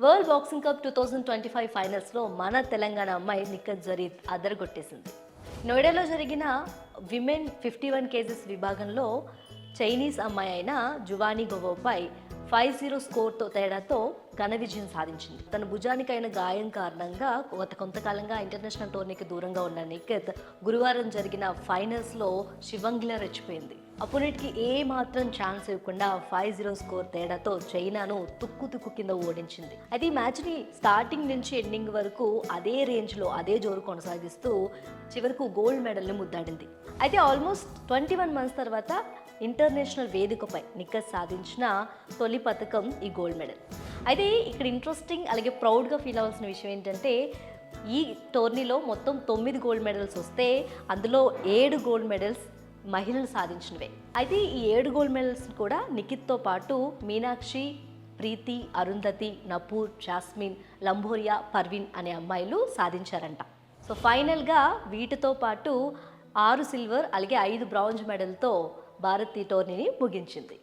World boxing cup 2025 ఫైనల్స్లో మన తెలంగాణ అమ్మాయి నిఖత్ జరీన్ అదరగొట్టేసింది. నోయిడాలో జరిగిన విమెన్ 51 కేజెస్ విభాగంలో చైనీస్ అమ్మాయి అయిన జువానీ గోవోపై 5-0 స్కోర్తో తేడాతో ఘన విజయం సాధించింది. తన భుజానికైన గాయం కారణంగా కొంతకాలంగా ఇంటర్నేషనల్ టోర్నీకి దూరంగా ఉన్న నిఖత్ గురువారం జరిగిన ఫైనల్స్లో శివంగిలా రెచ్చిపోయింది. అపోనెంట్కి ఏ మాత్రం ఛాన్స్ ఇవ్వకుండా 5-0 స్కోర్ తేడాతో చైనాను తుక్కు కింద ఓడించింది. అయితే ఈ మ్యాచ్ని స్టార్టింగ్ నుంచి ఎండింగ్ వరకు అదే రేంజ్లో అదే జోరు కొనసాగిస్తూ చివరకు గోల్డ్ మెడల్ని ముద్దాడింది. అయితే ఆల్మోస్ట్ 21 మంత్స్ తర్వాత ఇంటర్నేషనల్ వేదికపై నిఖత్ సాధించిన తొలి పథకం ఈ గోల్డ్ మెడల్. అయితే ఇక్కడ ఇంట్రెస్టింగ్ అలాగే ప్రౌడ్గా ఫీల్ అవ్వాల్సిన విషయం ఏంటంటే ఈ టోర్నీలో మొత్తం 9 గోల్డ్ మెడల్స్ వస్తే అందులో 7 గోల్డ్ మెడల్స్ మహిళలు సాధించినవే. అయితే ఈ 7 గోల్డ్ మెడల్స్ కూడా నిఖిత్తో పాటు మీనాక్షి, ప్రీతి, అరుంధతి, నపూర్, జాస్మిన్, లంబోరియా, పర్వీన్ అనే అమ్మాయిలు సాధించారంట. సో ఫైనల్గా వీటితో పాటు 6 సిల్వర్ అలాగే 5 బ్రాంజ్ మెడల్తో భారత్ ఈ టోర్నీని ముగించింది.